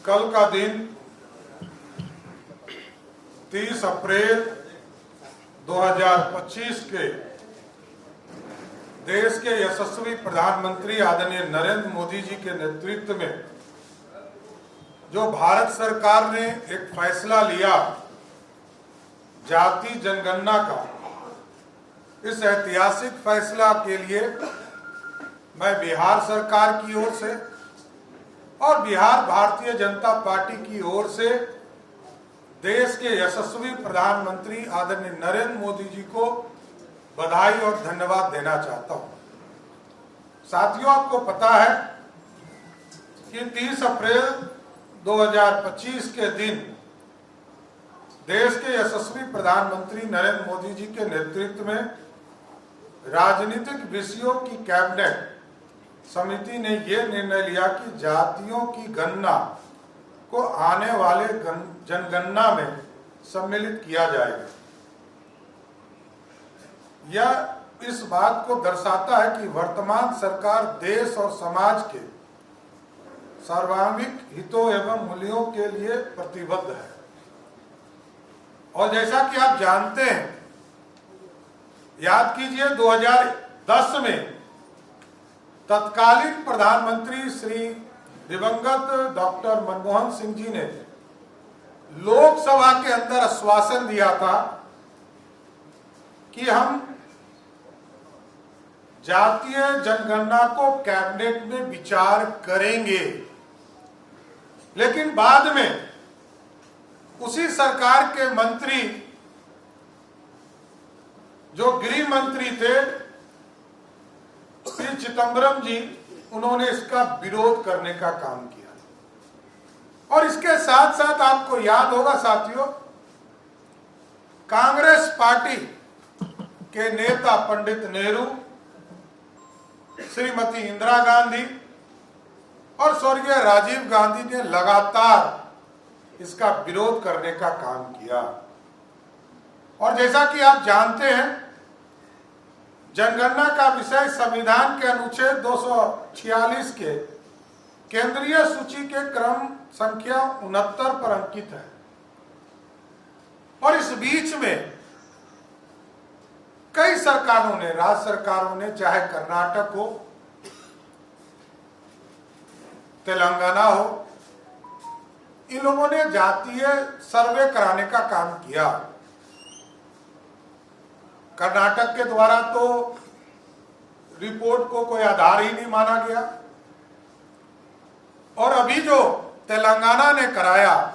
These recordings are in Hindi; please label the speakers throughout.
Speaker 1: कल का दिन 30 अप्रैल 2025 के देश के यशस्वी प्रधानमंत्री आदरणीय नरेंद्र मोदी जी के नेतृत्व में जो भारत सरकार ने एक फैसला लिया जाति जनगणना का, इस ऐतिहासिक फैसला के लिए मैं बिहार सरकार की ओर से और बिहार भारतीय जनता पार्टी की ओर से देश के यशस्वी प्रधानमंत्री आदरणीय नरेंद्र मोदी जी को बधाई और धन्यवाद देना चाहता हूं। साथियों, आपको पता है कि 30 अप्रैल 2025 के दिन देश के यशस्वी प्रधानमंत्री नरेंद्र मोदी जी के नेतृत्व में राजनीतिक विषयों की कैबिनेट समिति ने यह निर्णय लिया कि जातियों की गणना को आने वाले जनगणना में सम्मिलित किया जाएगा। यह इस बात को दर्शाता है कि वर्तमान सरकार देश और समाज के सर्वांगीण हितों एवं मूल्यों के लिए प्रतिबद्ध है। और जैसा कि आप जानते हैं, याद कीजिए 2010 में तत्कालीन प्रधानमंत्री श्री दिवंगत डॉक्टर मनमोहन सिंह जी ने लोकसभा के अंदर आश्वासन दिया था कि हम जातीय जनगणना को कैबिनेट में विचार करेंगे। लेकिन बाद में उसी सरकार के मंत्री जो गृह मंत्री थे श्री चिदम्बरम जी, उन्होंने इसका विरोध करने का काम किया। और इसके साथ साथ आपको याद होगा साथियों, कांग्रेस पार्टी के नेता पंडित नेहरू, श्रीमती इंदिरा गांधी और स्वर्गीय राजीव गांधी ने लगातार इसका विरोध करने का काम किया। और जैसा कि आप जानते हैं, जनगणना का विषय संविधान के अनुच्छेद 246 के केंद्रीय सूची के क्रम संख्या 69 पर अंकित है। और इस बीच में कई सरकारों ने, राज्य सरकारों ने, चाहे कर्नाटक हो, तेलंगाना हो, इन लोगों ने जातीय सर्वे कराने का काम किया। कर्नाटक के द्वारा तो रिपोर्ट को कोई आधार ही नहीं माना गया, और अभी जो तेलंगाना ने कराया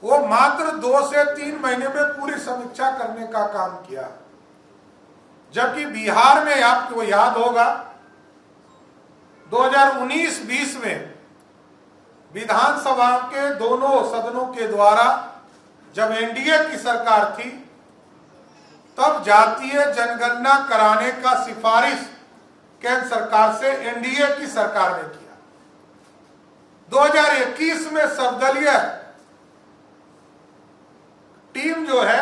Speaker 1: वो मात्र 2 से 3 महीने में पूरी समीक्षा करने का काम किया। जबकि बिहार में आपको याद होगा 2019-20 में विधानसभा के दोनों सदनों के द्वारा जब एनडीए की सरकार थी, तब जातीय जनगणना कराने का सिफारिश केंद्र सरकार से एनडीए की सरकार ने किया। 2021 में सर्वदलीय टीम जो है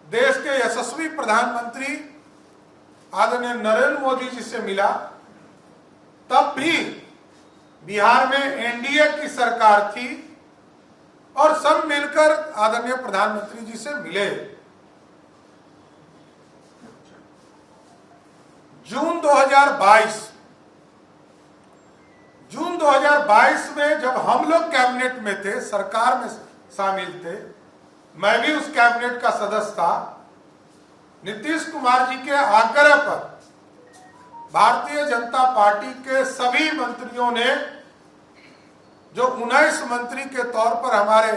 Speaker 1: देश के यशस्वी प्रधानमंत्री आदरणीय नरेंद्र मोदी जी से मिला, तब भी बिहार में एनडीए की सरकार थी और सब मिलकर आदरणीय प्रधानमंत्री जी से मिले। जून 2022 में जब हम लोग कैबिनेट में थे, सरकार में शामिल थे, मैं भी उस कैबिनेट का सदस्य था, नीतीश कुमार जी के आग्रह पर भारतीय जनता पार्टी के सभी मंत्रियों ने, जो 19 मंत्री के तौर पर हमारे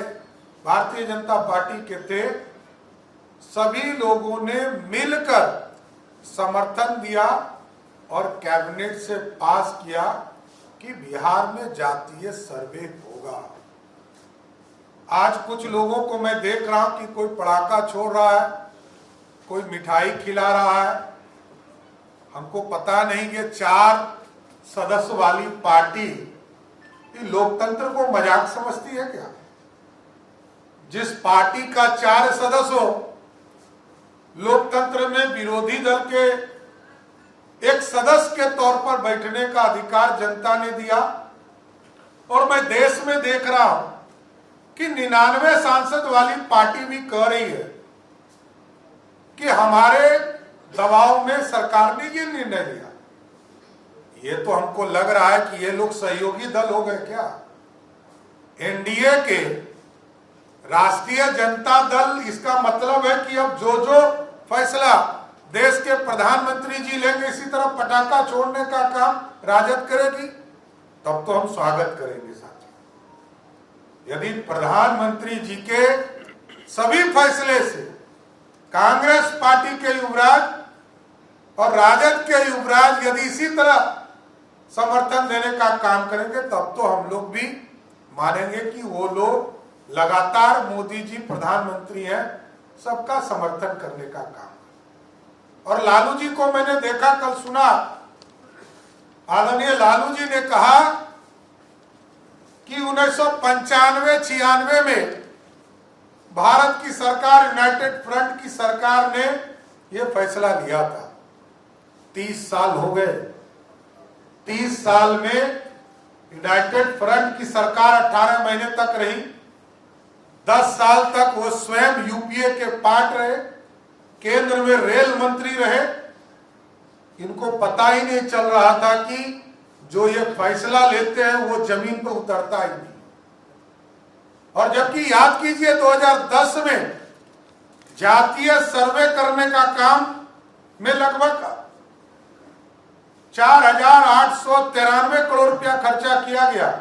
Speaker 1: भारतीय जनता पार्टी के थे, सभी लोगों ने मिलकर समर्थन दिया और कैबिनेट से पास किया कि बिहार में जातीय सर्वे होगा। आज कुछ लोगों को मैं देख रहा हूं कि कोई पटाखा छोड़ रहा है, कोई मिठाई खिला रहा है। हमको पता नहीं कि 4 सदस्य वाली पार्टी लोकतंत्र को मजाक समझती है क्या? जिस पार्टी का 4 सदस्य हो, लोकतंत्र में विरोधी दल के एक सदस्य के तौर पर बैठने का अधिकार जनता ने दिया। और मैं देश में में देख रहा हूं कि 99 सांसद वाली पार्टी भी कह रही है कि हमारे दबाव में सरकार ने ये निर्णय लिया। ये तो हमको लग रहा है कि ये लोग सहयोगी दल हो गए क्या। एनडीए के राष्ट्रीय जनता दल, इसका मतलब है कि अब जो जो फैसला देश के प्रधानमंत्री जी लेंगे, इसी तरह पटाखा छोड़ने का काम राजद करेगी, तब तो हम स्वागत करेंगे साथियों। यदि प्रधानमंत्री जी के सभी फैसले से कांग्रेस पार्टी के युवराज और राजद के युवराज यदि इसी तरह समर्थन देने का काम करेंगे, तब तो हम लोग भी मानेंगे कि वो लोग लगातार मोदी जी प्रधानमंत्री हैं, सबका समर्थन करने का काम। और लालू जी को मैंने देखा, कल सुना, आदरणीय लालू जी ने कहा कि 1995-96 में भारत की सरकार, यूनाइटेड फ्रंट की सरकार ने यह फैसला लिया था। 30 साल हो गए। 30 साल में यूनाइटेड फ्रंट की सरकार 18 महीने तक रही। 10 साल तक वो स्वयं यूपीए के पार्ट रहे, केंद्र में रेल मंत्री रहे। इनको पता ही नहीं चल रहा था कि जो ये फैसला लेते हैं वो जमीन पर उतरता ही नहीं। और जबकि याद कीजिए 2010 में जातीय सर्वे करने का काम में लगभग 4,893 करोड़ रुपया खर्चा किया गया,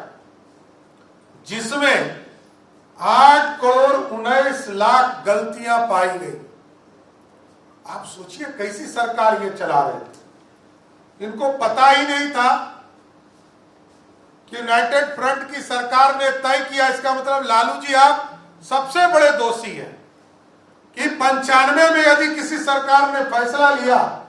Speaker 1: जिसमें 8 करोड़ 19 लाख गलतियां पाई गई। आप सोचिए कैसी सरकार ये चला रहे थे। इनको पता ही नहीं था कि यूनाइटेड फ्रंट की सरकार ने तय किया। इसका मतलब लालू जी आप सबसे बड़े दोषी हैं कि 95 में यदि किसी सरकार ने फैसला लिया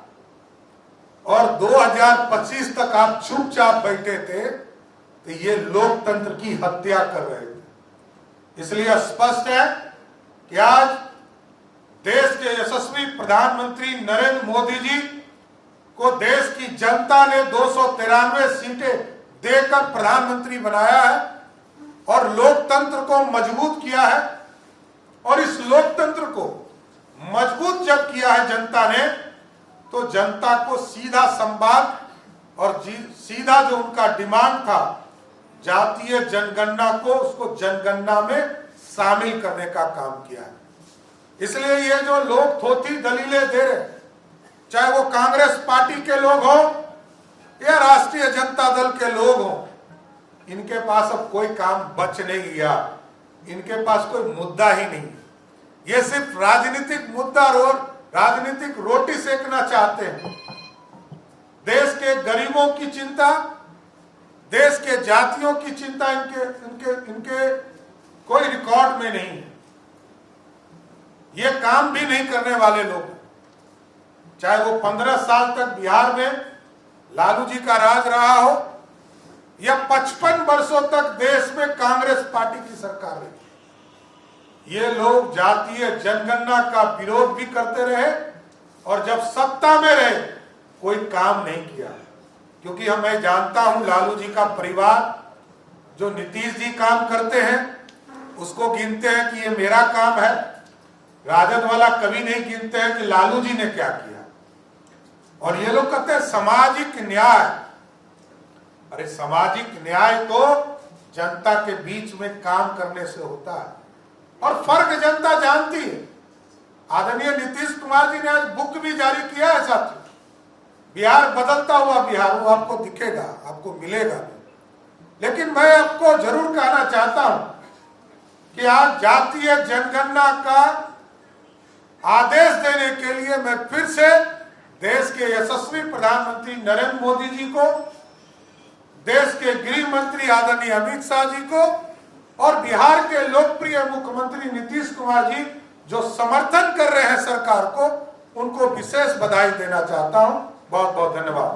Speaker 1: और 2025 तक आप चुपचाप बैठे थे, तो ये लोकतंत्र की हत्या कर रहे थे। इसलिए स्पष्ट है कि आज देश के यशस्वी प्रधानमंत्री नरेंद्र मोदी जी को देश की जनता ने 293 सीटें देकर प्रधानमंत्री बनाया है और लोकतंत्र को मजबूत किया है। और इस लोकतंत्र को मजबूत जब किया है जनता ने, तो जनता को सीधा संवाद और सीधा जो उनका डिमांड था जातीय जनगणना को, उसको जनगणना में शामिल करने का काम किया है। इसलिए ये जो लोग थोथी दलीलें दे रहे, चाहे वो कांग्रेस पार्टी के लोग हो या राष्ट्रीय जनता दल के लोग हो, इनके पास अब कोई काम बच नहीं गया। इनके पास कोई मुद्दा ही नहीं। ये सिर्फ राजनीतिक मुद्दा और राजनीतिक रोटी सेकना चाहते हैं। देश के गरीबों की चिंता, देश के जातियों की चिंता इनके कोई रिकॉर्ड में नहीं है। ये काम भी नहीं करने वाले लोग, चाहे वो 15 साल तक बिहार में लालू जी का राज रहा हो या 55 वर्षों तक देश में कांग्रेस पार्टी की सरकार रही। ये लोग जातीय जनगणना का विरोध भी करते रहे और जब सत्ता में रहे कोई काम नहीं किया। क्योंकि मैं जानता हूं लालू जी का परिवार, जो नीतीश जी काम करते हैं उसको गिनते हैं कि ये मेरा काम है। राजद वाला कभी नहीं गिनते हैं कि लालू जी ने क्या किया। और ये लोग कहते हैं सामाजिक न्याय। अरे सामाजिक न्याय तो जनता के बीच में काम करने से होता है और फर्क जनता जानती है। आदरणीय नीतीश कुमार जी ने आज बुक भी जारी किया है साथियों, बिहार बदलता हुआ बिहार, वो आपको दिखेगा, आपको मिलेगा। लेकिन मैं आपको जरूर कहना चाहता हूं कि आज जातीय जनगणना का आदेश देने के लिए मैं फिर से देश के यशस्वी प्रधानमंत्री नरेंद्र मोदी जी को, देश के गृह मंत्री आदरणीय अमित शाह जी को और बिहार के लोकप्रिय मुख्यमंत्री नीतीश कुमार जी जो समर्थन कर रहे हैं सरकार को, उनको विशेष बधाई देना चाहता हूं। बहुत बहुत धन्यवाद।